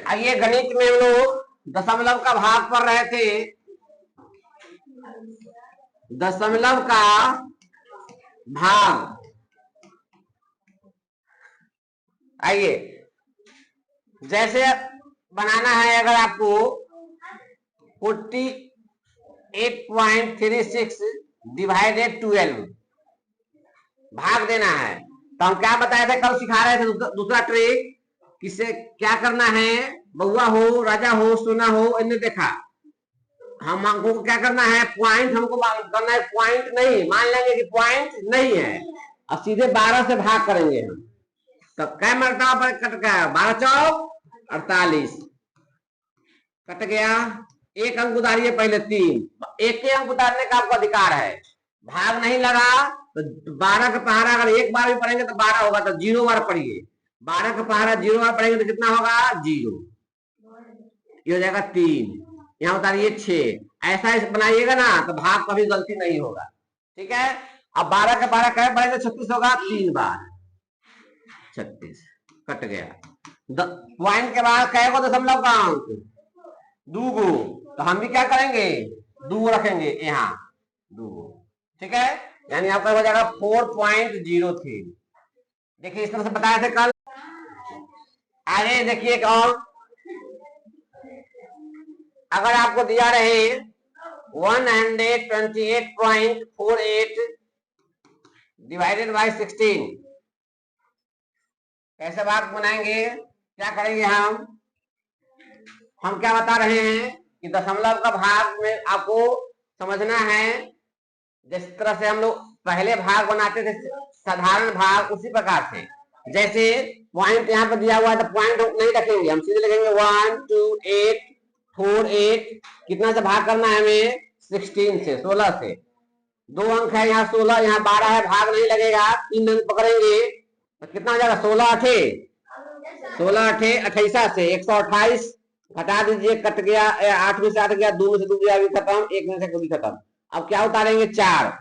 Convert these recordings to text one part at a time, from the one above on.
आइए गणित में हम लोग दशमलव का भाग पढ़ रहे थे। दशमलव का भाग, आइए जैसे बनाना है, अगर आपको 48.36 डिवाइडेड 12 भाग देना है, तो हम क्या बताए थे, कल सिखा रहे थे दूसरा ट्रिक। किसे क्या करना है, बउआ हो, राजा हो, सोना हो, इन्हें देखा, हमको क्या करना है, पॉइंट हमको करना है, पॉइंट नहीं मान लेंगे कि पॉइंट नहीं है, अब सीधे 12 से भाग करेंगे हम। तो क्या मरतबा पर कट गया, 12 चौक 48 कट गया। एक अंक उतारिए पहले 3, एक ही अंक उतारने का आपको अधिकार है। भाग नहीं लगा तो 12 का पहाड़ा अगर एक बार भी पढ़ेंगे तो 12 होगा, तो 0 बार पढ़िए। 12 का पहाड़ा 0 बार पढ़ेंगे तो कितना होगा, 0, ये हो जाएगा 3, यहाँ उतारिए 6। ऐसा बनाइएगा ना तो भाग कभी गलती नहीं होगा, ठीक है। अब 12 का 12 कह पढ़ेंगे 36 होगा, 3 बार 36 कट गया। पॉइंट के बाद कहेगा दशमलव का अंक 2 तो हम भी क्या करेंगे, 2 रखेंगे यहाँ 2, ठीक है। यानी आपका हो जाएगा 4.03। देखिए इस तरह से बताए थे कल। आगे देखिए एक और, अगर आपको दिया रहे 128.48 डिवाइडेड बाय 16, कैसे भाग बनाएंगे, क्या करेंगे हम क्या बता रहे हैं कि दशमलव का भाग में आपको समझना है, जिस तरह से हम लोग पहले भाग बनाते थे साधारण भाग, उसी प्रकार से। जैसे पॉइंट यहाँ पर दिया हुआ है तो पॉइंट नहीं रखेंगे, हम सीधे लिखेंगे 1 2 8 4 8। कितना से भाग करना है हमें, 16 से, 16 से। 2 अंक है यहाँ 16, यहाँ 12 है, भाग नहीं लगेगा, 3 अंक पकड़ेंगे तो कितना हो जाएगा, 16 अठे 28 से 128 घटा दीजिए, कट गया, 8 में से 8 गया, 2 में से 2 गया, अभी खत्म, 1 में से 2 खत्म। अब क्या उतारेंगे, 4।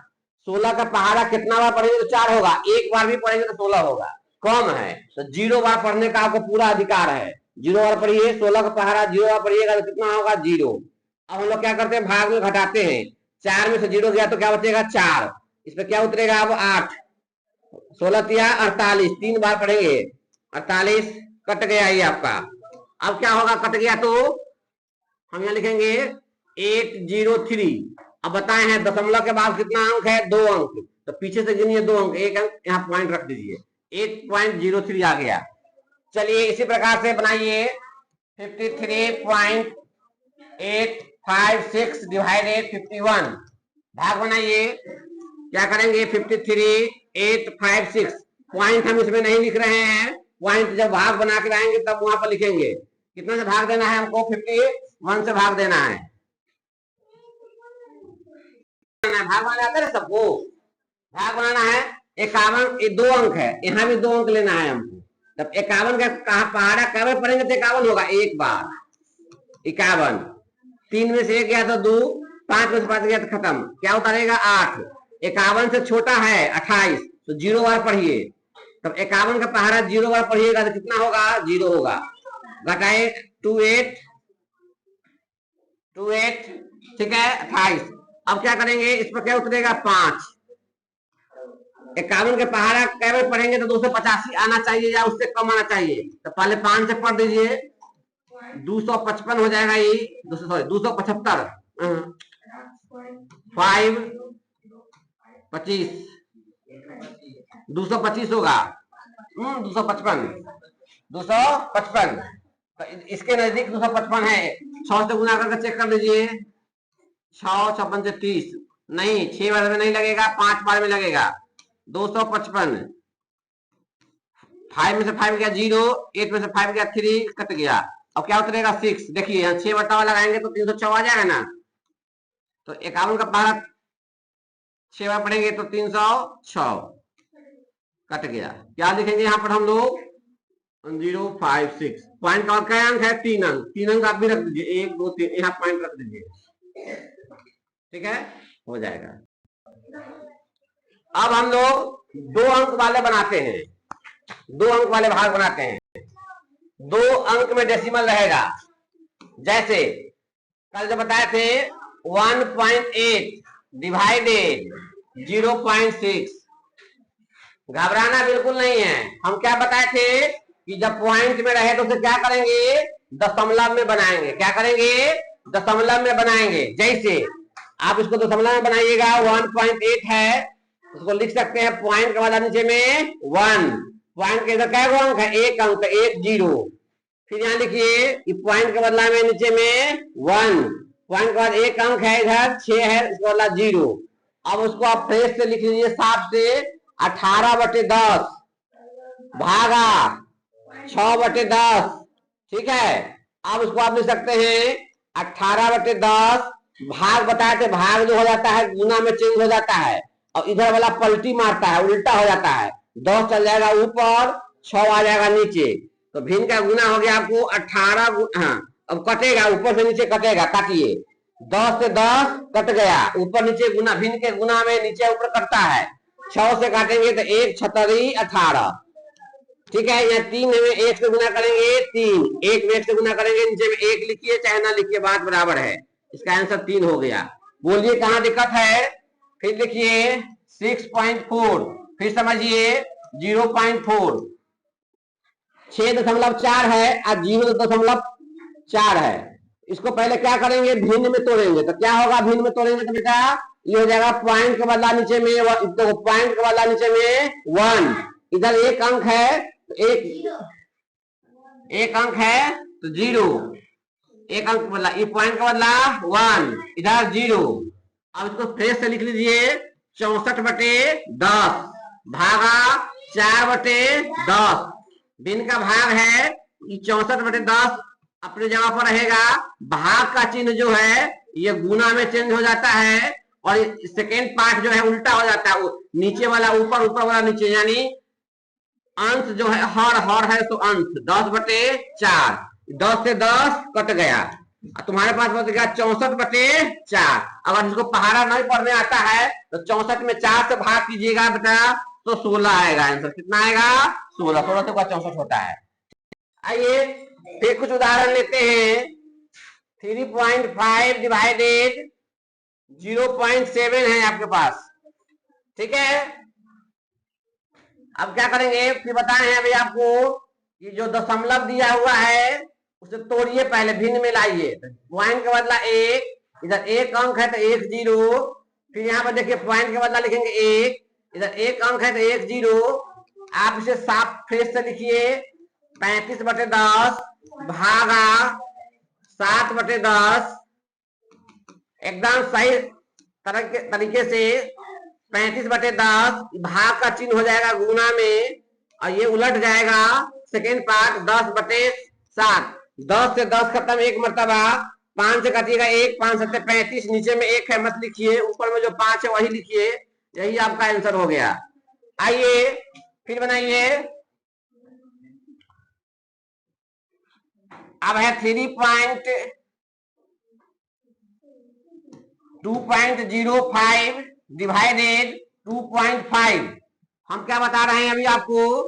16 का पहाड़ा कितना बार पढ़ेंगे तो 4 होगा, एक बार भी पढ़ेंगे तो 16 होगा, कम है तो 0 बार पढ़ने का आपको पूरा अधिकार है। 0 बार पढ़िए, 16 का पहाड़ा 0 बार पढ़िएगा तो कितना होगा, 0। अब हम लोग क्या करते हैं, भाग में घटाते हैं, 4 में से 0 गया तो क्या बचेगा, 4, इस पर क्या उतरेगा अब 8, 16 तिया 48, 3 बार पढ़ेंगे, 48 कट गया ये आपका। अब क्या होगा, कट गया तो हम यहाँ लिखेंगे 803। अब बताए हैं दशमलव के बाद कितना अंक है, 2 अंक, तो पीछे से गिनिए 2 अंक, 1 अंक यहाँ पॉइंट रख दीजिए, 8.03 आ गया। चलिए इसी प्रकार से बनाइए 53.856 डिवाइडेड 51 भाग बनाइए। क्या करेंगे, 53.856, पॉइंट हम इसमें नहीं लिख रहे हैं, पॉइंट जब भाग बना के लाएंगे तब वहां पर लिखेंगे। कितना से भाग देना है हमको, 51 से भाग देना है। भाग बनाना आता है सबको, भाग बनाना है। 51, ये 2 अंक है, यहाँ भी 2 अंक लेना है हमको। तब 51 का पहाड़ा कब पढ़ेंगे तो 51 होगा, एक बार 51, 3 में से 1 गया तो 2, 5 में से 5 गया तो खत्म, क्या उतारेगा 8। 51 से छोटा है 28 तो 0 बार पढ़िए, तब 51 का पहाड़ा 0 बार पढ़िएगा तो कितना होगा, 0 होगा। घटाए 28, ठीक है 28। अब क्या करेंगे, इस पर क्या उतरेगा, 5। 51 के पहाड़ा कैसे पढ़ेंगे तो 285 आना चाहिए या उससे कम आना चाहिए, तो पहले 5 से पढ़ दीजिए, 255 हो जाएगा, ये 275, 5 25 225 होगा, 255 तो इसके नजदीक 255 है। 6 से गुना करके चेक कर लीजिए, 6 56 से 30, नहीं 6 बार में नहीं लगेगा, 5 बार में लगेगा, 255। 5 में से 5 गया 0, 8 में से 5 गया 3, कट गया। अब क्या उतरेगा, 6। देखिए यहाँ 6 बटावा लगाएंगे तो 306 आ जाएगा ना, तो 51 का पहाड़ा 6 बार पढ़ेंगे तो 306 कट गया। क्या लिखेंगे यहाँ पर हम लोग, 1056। पॉइंट का क्या अंक है, 3 अंक, 3 अंक आप भी रख दीजिए, 1 2 3, यहाँ पॉइंट रख दीजिए, ठीक है, हो जाएगा। अब हम लोग 2 अंक वाले बनाते हैं, 2 अंक वाले भाग बनाते हैं। 2 अंक में डेसिमल रहेगा। जैसे कल जो बताए थे 1.8 डिवाइडेड 0.6। घबराना बिल्कुल नहीं है। हम क्या बताए थे कि जब पॉइंट में रहे तो उसे क्या करेंगे, दशमलव में बनाएंगे। क्या करेंगे, दशमलव में बनाएंगे। जैसे आप इसको दशमलव में बनाइएगा, 1.8 है, उसको लिख सकते हैं पॉइंट के बाद नीचे में 1। पॉइंट के इधर क्या अंक है, 1 अंक, 1 0। फिर यहाँ लिखिए कि पॉइंट के बदला में नीचे में 1, पॉइंट के बाद 1 अंक है, इधर 6 है, इसके बदला 0। अब उसको आप फ्रेश से लिख लीजिए, साफ से 18/10 भागा 6/10। ठीक है, अब उसको आप लिख सकते हैं 18/10 भाग, बताए थे भाग जो हो जाता है गुना में चेंज हो जाता है, और इधर वाला पलटी मारता है, उल्टा हो जाता है। 10 चल जाएगा ऊपर, 6 आ जाएगा नीचे, तो भिन्न का गुना हो गया आपको 18। हाँ, अब कटेगा, ऊपर से नीचे कटेगा, काटिए। 10 से 10 कट गया, ऊपर नीचे गुना, भिन्न के गुना में नीचे ऊपर कटता है। 6 से काटेंगे तो 1 छतरी 18। ठीक है, यहाँ 3 में 1 से गुना करेंगे 3, 1 में 1 से गुना करेंगे, नीचे में 1 लिखिए चाहे ना लिखिए, बात बराबर है। इसका आंसर 3 हो गया। बोलिए कहाँ दिक्कत है। फिर लिखिए 6.4, फिर समझिए 0.4। 6.4 है और 0.4 है। इसको पहले क्या करेंगे, भिन्न में तोड़ेंगे। तो क्या होगा, भिन्न में तोड़ेंगे तो बेटा ये हो जाएगा पॉइंट के बदला नीचे में, तो पॉइंट के बदला नीचे में 1, इधर 1 अंक है तो 1 अंक है तो 0, 1 अंक बदला, ये पॉइंट का बदला 1, इधर 0। अब इसको फ्रेश से लिख लीजिए 64/10 भागा 4/10। भिन्न का भाग है, 64/10 अपनी जगह पर रहेगा। भाग का चिन्ह जो है ये गुना में चेंज हो जाता है, और सेकेंड पार्ट जो है उल्टा हो जाता है, नीचे वाला ऊपर, ऊपर वाला नीचे, यानी अंश जो है हर है तो अंश 10/4। 10 से 10 कट गया, तुम्हारे पास बच गया 64/4। अगर इसको पहाड़ा नहीं पढ़ने आता है तो 64 में 4 से भाग कीजिएगा बेटा तो 16 आएगा आंसर। कितना आएगा, 16। 16 से 64 होता है। आइए फिर कुछ उदाहरण लेते हैं। 3.5 डिवाइडेड 0.7 है आपके पास। ठीक है, अब क्या करेंगे, फिर बताए हैं अभी आपको कि जो दशमलव दिया हुआ है उसे तोड़िए, पहले भिन्न में लाइए। पॉइंट के बदला 1, इधर 1 अंक है तो 1 0। फिर यहाँ पर देखिए पॉइंट के बदला लिखेंगे 1, इधर 1 अंक है तो 1 0। आप इसे साफ फ्रेश से लिखिए 35/10 भागा 7/10। एकदम सही तरीके से 35/10 भाग का चिन्ह हो जाएगा गुना में, और ये उलट जाएगा सेकेंड पार्ट 10/7। 10 से 10 खत्म, 1 मरतबा, 5 से काटिएगा 1, 5 7 35, नीचे में 1 है मत लिखिए, ऊपर में जो 5 है वही लिखिए। यही आपका आंसर हो गया। आइए फिर बनाइए। अब है 2.05 डिवाइडेड 2.5। हम क्या बता रहे हैं अभी आपको,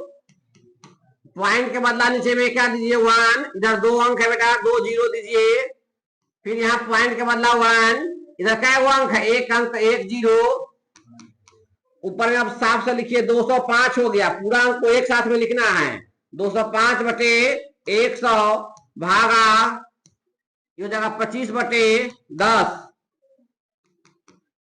पॉइंट के बदला नीचे में क्या दीजिए 1, इधर 2 अंक है बेटा, 2 0 दीजिए। फिर यहाँ पॉइंट के बदला 1, इधर क्या अंक है, 1 अंक 1 0। ऊपर में आप साफ से लिखिए 205 हो गया, पूरा अंक को एक साथ में लिखना है। 205/100 भागा ये हो जाएगा 25/10।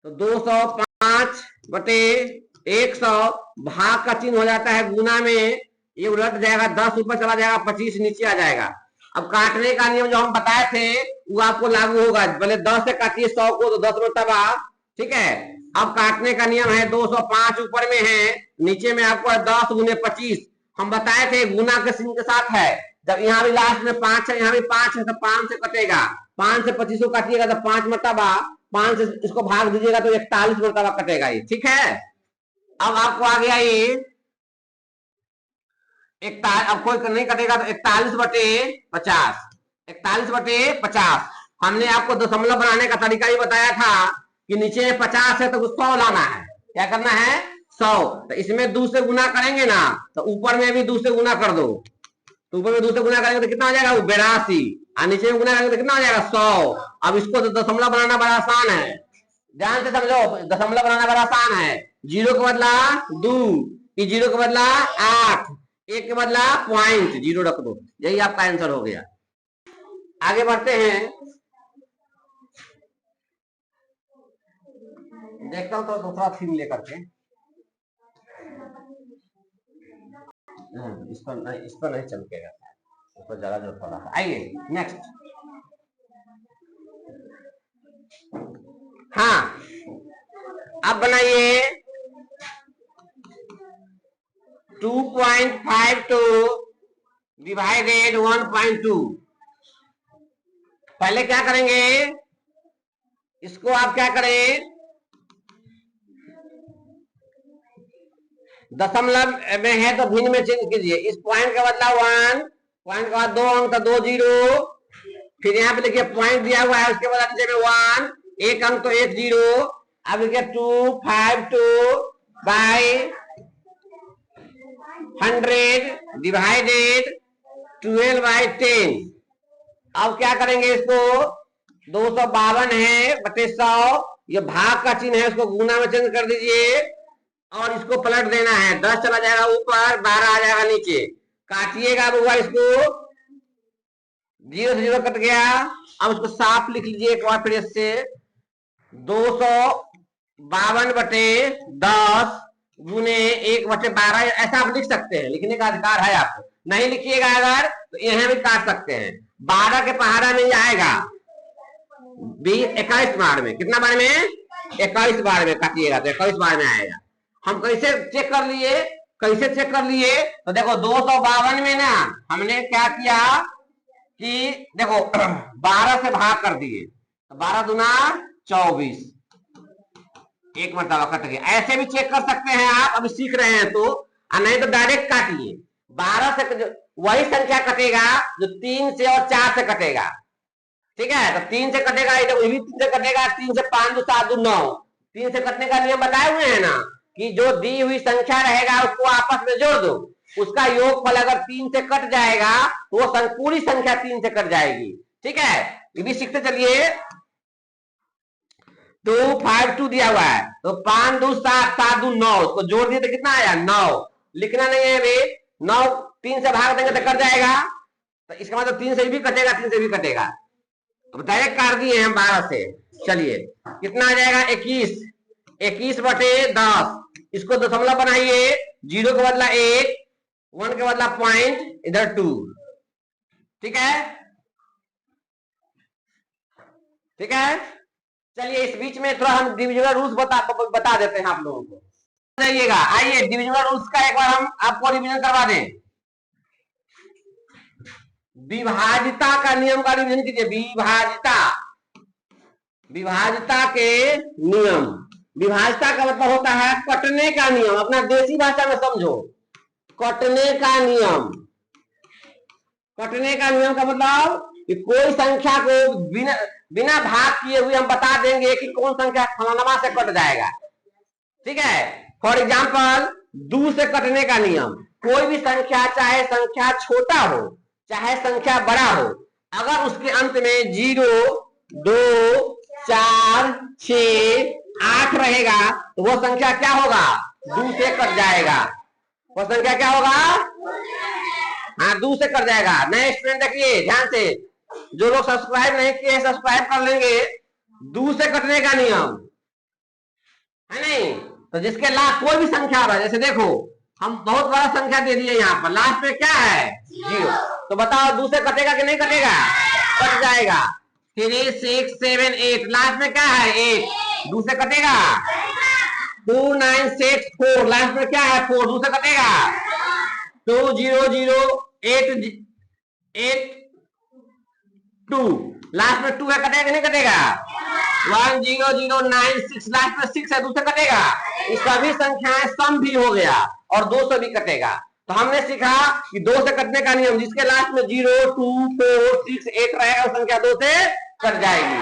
तो 205/100 भाग का चिन्ह हो जाता है गुना में, ये उलट जाएगा, 10 ऊपर चला जाएगा, 25 नीचे आ जाएगा। अब काटने का नियम जो हम बताए थे वो आपको लागू होगा। पहले 10 से काटिए 100 को तो 10 मरतबा। ठीक है, अब काटने का नियम है 205 ऊपर में है, नीचे में आपको 10 गुने 25। हम बताए थे गुना के चिन्ह के साथ है। जब यहाँ भी लास्ट में 5 है, यहाँ भी 5 है, तो 5 से कटेगा, 5 से 25 को काटिएगा तो 5 मरतबा, 5 से इसको भाग दीजिएगा तो 41 मरतबा कटेगा ये। ठीक है, अब आपको आ गया ये 41। अब कोई नहीं कटेगा तो 41/50। 41/50। हमने आपको दशमलव बनाने का तरीका भी बताया था कि नीचे में 50 है तो 100 लाना है। क्या करना है, 100। तो इसमें 2 से गुना करेंगे ना, तो ऊपर में भी 2 से गुना कर दो, तो तो ऊपर में 2 से गुना करेंगे तो कितना हो जाएगा, वो 82, और नीचे में गुना करेंगे तो कितना हो जाएगा, 100। अब इसको तो दशमलव बनाना बड़ा आसान है, ध्यान से समझो, दशमलव बनाना बड़ा आसान है। 0 के बदला 2, 0 के बदला 8, 1 के बदला पॉइंट 0 रख दो, यही आपका आंसर हो गया। आगे बढ़ते हैं, देखता हूं तो दूसरा थीम लेकर के। इस पर नहीं चमकेगा, इस पर ज्यादा जो थोड़ा सा। आइए नेक्स्ट। हाँ, अब बनाइए 2.52 डिवाइडेड 1.2। पहले क्या करेंगे, इसको आप क्या करें, दशमलव में है तो भिन्न में चेंज कीजिए। इस पॉइंट का बदला 1, पॉइंट के बाद 2 अंक तो 2 0, फिर यहाँ पे देखिए पॉइंट दिया हुआ है, उसके बाद नीचे में 1, 1 अंक तो 1 0। अब देखिए 252 बाई 100 डिवाइडेड 12/10। अब क्या करेंगे, इसको 252 है बटे 100, ये भाग का चिन्ह है, उसको गुना में चेंज कर दीजिए और इसको पलट देना है। 10 चला जाएगा ऊपर, 12 आ जाएगा नीचे। काटिएगा बउआ इसको, 0 से 0 कट गया। अब इसको साफ लिख लीजिए एक बार फिर से, 252 बटे 10 गुने 1 बटे 12, ऐसा आप लिख सकते हैं, लिखने का अधिकार है आपको। नहीं लिखिएगा अगर तो यहां भी काट सकते हैं। 12 के पहाड़ा में आएगा 21 बार में, कितना बार में, 21 बार में काटिएगा तो 21 बार में आएगा। हम कैसे चेक कर लिए, कैसे चेक कर लिए, तो देखो 252 में ना हमने क्या किया कि देखो 12 से भाग कर दिए, तो 12 दूना 24, एक मरतबा कट गया। ऐसे भी चेक कर सकते हैं आप, अभी सीख रहे हैं तो, नहीं तो डायरेक्ट काटिए। 12 से वही संख्या कटेगा जो 3 से और 4 से कटेगा, ठीक है। तो 3 से कटेगा, ये भी 3 से कटेगा, 3 से 5 2 7 2 9, 3 से कटने का नियम बताए हुए हैं ना कि जो दी हुई संख्या रहेगा उसको आपस में जोड़ दो, उसका योगफल अगर 3 से कट जाएगा तो वो पूरी संख्या 3 से कट जाएगी, ठीक है। ये भी सीखते चलिए। 252 दिया हुआ है, तो 5 2 7 7 2 9, उसको जोड़ दिए तो कितना आया, 9। लिखना नहीं है अभी, 9 3 से भाग देंगे तो कट जाएगा, तो इसका मतलब 3 से भी कटेगा, 3 से भी कटेगा। अब डायरेक्ट काट दिए हम 12 से। चलिए कितना आ जाएगा, 21, 21 बटे 10। इसको दशमलव बनाइए, 0 के बदला 1, 1 के बदला पॉइंट, इधर 2, ठीक है, ठीक है। चलिए इस बीच में थोड़ा हम डिविजिबल रूल्स बता देते हैं आप लोगों को, जाइएगा। आइए डिविजिबल रूल्स का एक बार हम आपको रिवीजन करवा दें। विभाजिता का नियम का रिवीजन कीजिए। विभाजिता, विभाजिता के नियम। विभाजिता का मतलब होता है कटने का नियम, अपना देसी भाषा में समझो, कटने का नियम। कटने का नियम का मतलब कि कोई संख्या को बिना भाग किए हुए हम बता देंगे कि कौन संख्या फलाना से कट जाएगा, ठीक है। फॉर एग्जाम्पल 2 से कटने का नियम, कोई भी संख्या, चाहे संख्या छोटा हो चाहे संख्या बड़ा हो, अगर उसके अंत में 0 2 4 6 8 रहेगा तो वो संख्या क्या होगा, 2 से कट जाएगा। वो संख्या क्या होगा, हाँ 2 से कट जाएगा। नए स्टूडेंट देखिए ध्यान से, जो लोग सब्सक्राइब नहीं किए सब्सक्राइब कर लेंगे। 2 से कटने का नियम है नहीं, तो जिसके लास्ट कोई भी संख्या है, जैसे देखो हम बहुत बड़ा संख्या दे दिए, यहाँ पर लास्ट में क्या है, 0, तो बताओ 2 से कटेगा कि नहीं कटेगा, कट जाएगा। 3 6 7 8, लास्ट में क्या है, 8, 2 से कटेगा। 2 9 6 4, लास्ट में क्या है, 4, 2 से कटेगा। 2 0 0 8 8 2, लास्ट में 2 है, कटेगा कि नहीं कटेगा। 1 0 0 9 6, लास्ट में 6 है, 2 से कटेगा। इस सभी संख्याएं सम भी हो गया और 2 से भी कटेगा। तो हमने सीखा कि 2 से कटने का नियम, जिसके लास्ट में 0 2 4 6 8 रहेगा वो संख्या 2 से कट जाएगी,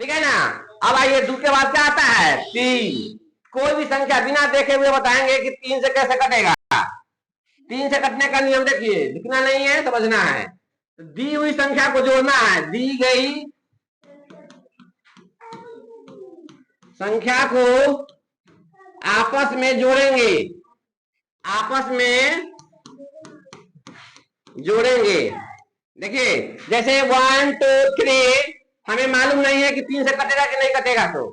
ठीक है ना। अब आइए 2 के बाद क्या आता है, 3। कोई भी संख्या बिना देखे हुए बताएंगे कि 3 से कैसे कटेगा। 3 से कटने का नियम देखिए, लिखना नहीं है, समझना है। तो दी हुई संख्या को जोड़ना है, दी गई संख्या को आपस में जोड़ेंगे, आपस में जोड़ेंगे। देखिए जैसे 1 2 3, हमें मालूम नहीं है कि 3 से कटेगा कि नहीं कटेगा, तो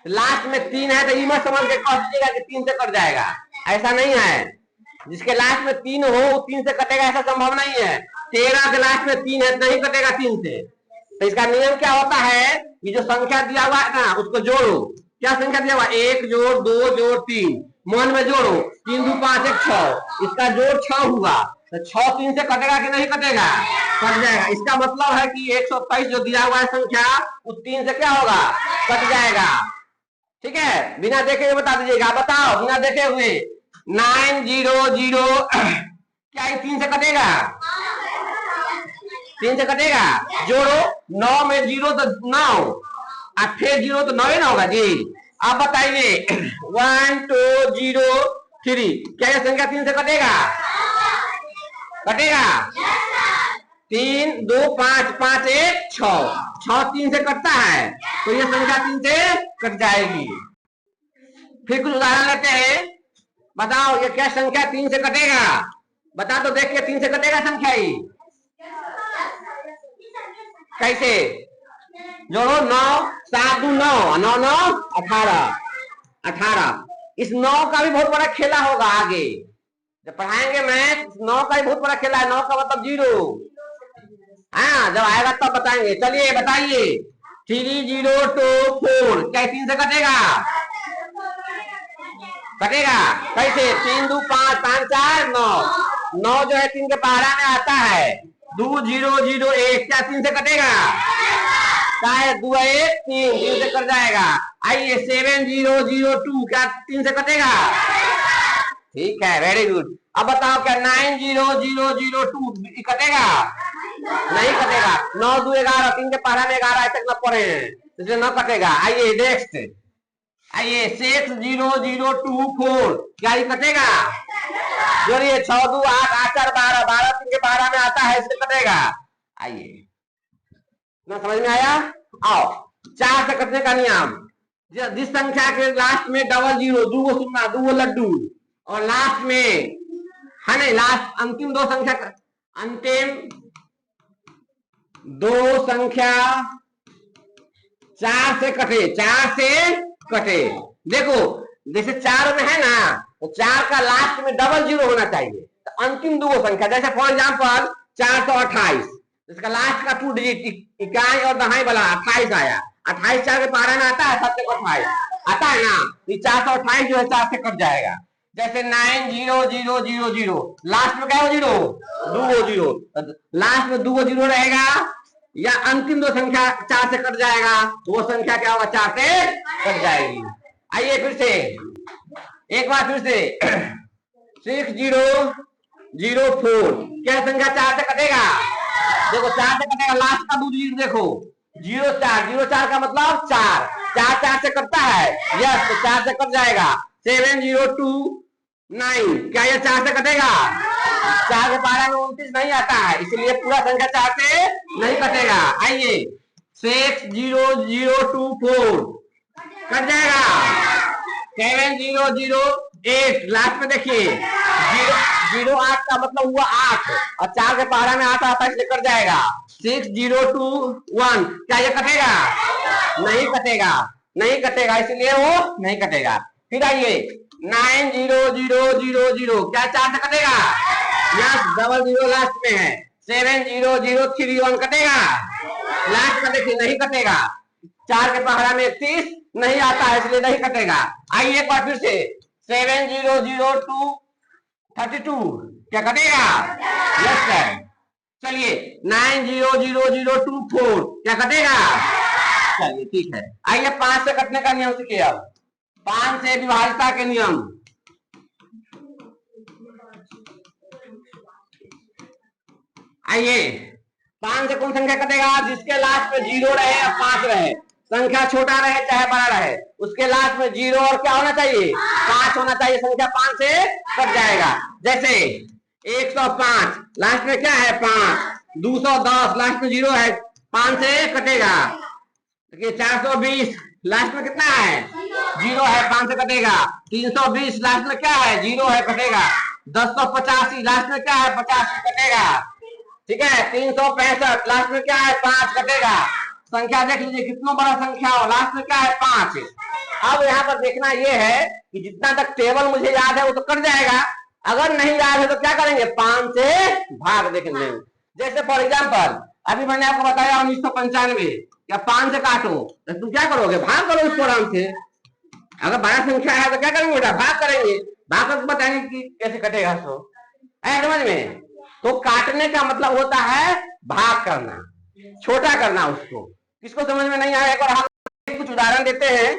लास्ट में 3 है तो ये मत समझ के कह दीजिएगा कि 3 से कट जाएगा, ऐसा नहीं है। जिसके लास्ट में 3 हो वो 3 से कटेगा ऐसा संभव नहीं है। 13 के लास्ट में 3 है नहीं कटेगा 3 से। तो इसका नियम क्या होता है कि जो संख्या दिया हुआ है ना उसको जोड़ो। क्या संख्या दिया हुआ, 1 जोड़ 2 जोड़ 3, मन में जोड़ो, 3 2 5 1 6, इसका जोड़ 6 हुआ, तो 6 3 से कटेगा कि नहीं कटेगा, कट जाएगा। इसका मतलब है कि 127 जो दिया हुआ है संख्या उस 3 से क्या होगा, कट जाएगा। ठीक है, बिना देखे हुए बता दीजिएगा, बताओ बिना देखे हुए। 900 क्या ये 3 से कटेगा, 3 से कटेगा, जोड़ो, 9 में 0 तो 9 और फिर 0 तो 9 ही ना होगा जी। अब बताइए 1 2 0 3, क्या ये संख्या 3 से कटेगा, कटेगा? 3 2 5 5 1 6, 6 3 से कटता है, तो ये संख्या 3 से कट जाएगी। फिर कुछ उदाहरण लेते हैं, बताओ ये क्या संख्या 3 से कटेगा, बता तो देखिए 3 से कटेगा संख्या ही कैसे? जोड़ो, 9 7 2 9, 9 9 18, 18। इस 9 का भी बहुत बड़ा खेला होगा आगे जब पढ़ाएंगे मैथ, 9 का भी बहुत बड़ा खेला है, 9 का मतलब 0। हाँ जब आएगा तब बताएंगे। चलिए बताइए 3 0 2 4, क्या 3 से कटेगा, कटेगा कैसे? 3 2 5 5 4 9, 9 जो है 3 के पहाड़ा में आता है। 2 0 0 1, क्या 3 से कटेगा, क्या है 2 1 3, 3 से कट जाएगा। आइए 7 0 0 2, क्या 3 से कटेगा, ठीक है, वेरी गुड। अब बताओ क्या 9 0 0 0 2 कटेगा, नहीं कटेगा। 9 2 11, 3 के पहाड़ा में 11 तक न पढ़े हैं इसलिए न कटेगा। आइए नेक्स्ट, आइए 6 0 0 2 4, क्या ये कटेगा, जोड़िए 6 2 8 8 4 12, 12 3 के पहाड़ा में आता है इससे कटेगा। आइए ना समझ में आया? आओ 4 से कटने का नियम, जिस संख्या के लास्ट में डबल 0, 2 सुनना, 2 लड्डू, और लास्ट में है नहीं, लास्ट अंतिम 2 संख्या, अंतिम 2 संख्या 4 से कटे, 4 से कटे। देखो जैसे 4 में है ना, तो 4 का लास्ट में डबल 0 होना चाहिए, तो अंतिम 2 संख्या, जैसे फॉर एग्जाम्पल 428, इसका लास्ट का 2 डिजिट इकाई और दहाई वाला 28 आया, 28 4 के पहाड़ा में आता है, 7 से 28 आता है ना, ये 428 जो है 4 से कट जाएगा। जैसे 9 0 0 0 0, लास्ट में क्या हो 0, 2 0, लास्ट में 2 0 रहेगा, या अंतिम 2 संख्या 4 से कट जाएगा, तो वो संख्या क्या होगा, 4 से कट जाएगी। आइए फिर से एक बार फिर से 6 0 0 4, क्या संख्या 4 से कटेगा, देखो 4 से कटेगा, लास्ट का 2 डिजिट देखो 0 4, 0 4 का मतलब 4, 4 4 से कटता है, यस, तो 4 से कट जाएगा। 7 0 2 9, क्या ये 4 से कटेगा, 4 के पहाड़ा में 29 नहीं आता है, इसलिए पूरा संख्या 4 से नहीं कटेगा। आइए 6 0 0 2 4, कट जाएगा। 7 0 0 8, लास्ट में देखिए 0 8 का मतलब हुआ 8, और 4 के पहाड़ा में 8 आता है इसलिए कट जाएगा। 6 0 2 1, क्या ये कटेगा, नहीं कटेगा, नहीं कटेगा, इसलिए वो नहीं कटेगा। फिर आइए 9 0 0 0 0, क्या 4 से कटेगा, यस, डबल 0 लास्ट में है। 7 0 0 3 1, कटेगा, लास्ट में देखिए नहीं कटेगा, 4 के पहाड़ा में 31 नहीं आता है इसलिए नहीं कटेगा। आइए एक बार फिर से 7 0 0 2 32, क्या कटेगा, यस सर। चलिए 9 0 0 0 2 4, क्या कटेगा, चलिए ठीक है। आइए 5 से कटने का नियम सीखिए। अब 5 से विभाज्यता के नियम, आइए 5 से कौन संख्या कटेगा, जिसके लास्ट में 0 रहे या 5 रहे, संख्या छोटा रहे चाहे बड़ा रहे, उसके लास्ट में 0 और क्या होना चाहिए, 5 होना चाहिए, संख्या 5 से कट जाएगा। जैसे 105 लास्ट में क्या है 5, 210 लास्ट में 0 है, 5 से कटेगा। देखिए 420 लास्ट में कितना है 0 है, 5 से कटेगा। 320 लास्ट में क्या है 0 है, कटेगा। 1085 लास्ट में क्या है 50 से कटेगा। ठीक है 365 लास्ट में क्या है 5 कटेगा। संख्या देख लीजिए कितना बड़ा संख्या हो, लास्ट में क्या है 5। अब यहाँ पर देखना ये है कि जितना तक टेबल मुझे याद है वो तो कट जाएगा, अगर नहीं याद है तो क्या करेंगे 5 से भाग देखेंगे। जैसे फॉर एग्जाम्पल अभी मैंने आपको बताया 1995, क्या 5 से काटो तो तुम क्या करोगे भाग करो इसको आराम से। अगर बड़ा संख्या है तो क्या करेंगे बेटा भाग करेंगे, भाग करके बताएंगे कि कैसे कटेगा। तो समझ में, तो काटने का मतलब होता है भाग करना, छोटा करना उसको। किसको समझ में नहीं आया एक और हम कुछ उदाहरण देते हैं।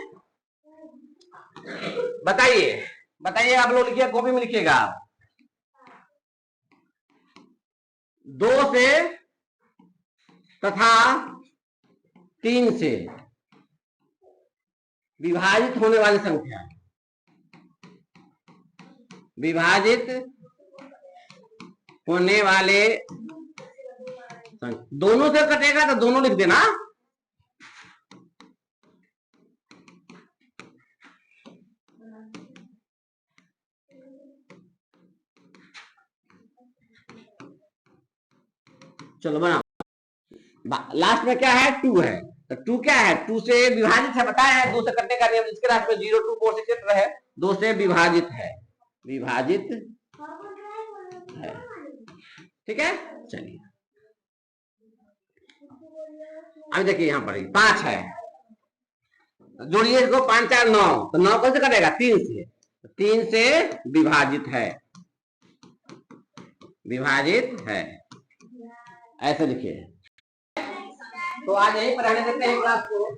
बताइए बताइए आप लोग लिखिए, कॉपी में लिखिएगा। 2 से तथा 3 से विभाजित होने वाली संख्या, विभाजित होने वाले दोनों से कटेगा तो दोनों लिख देना। चलो बना, लास्ट में क्या है 2 है, तो 2 क्या है 2 से विभाजित है, बताया है 2 से कटने का नियम, इसके लास्ट में 0 2 4 से क्षेत्र है, 2 से विभाजित है, विभाजित है। ठीक है चलिए अब देखिए यहाँ पर 5 है, जोड़िए इसको 5 4 9, तो 9 कैसे कटेगा 3 से, 3 से विभाजित है, विभाजित है, ऐसे लिखिए। तो आज यही पर रहने देते हैं क्लास को।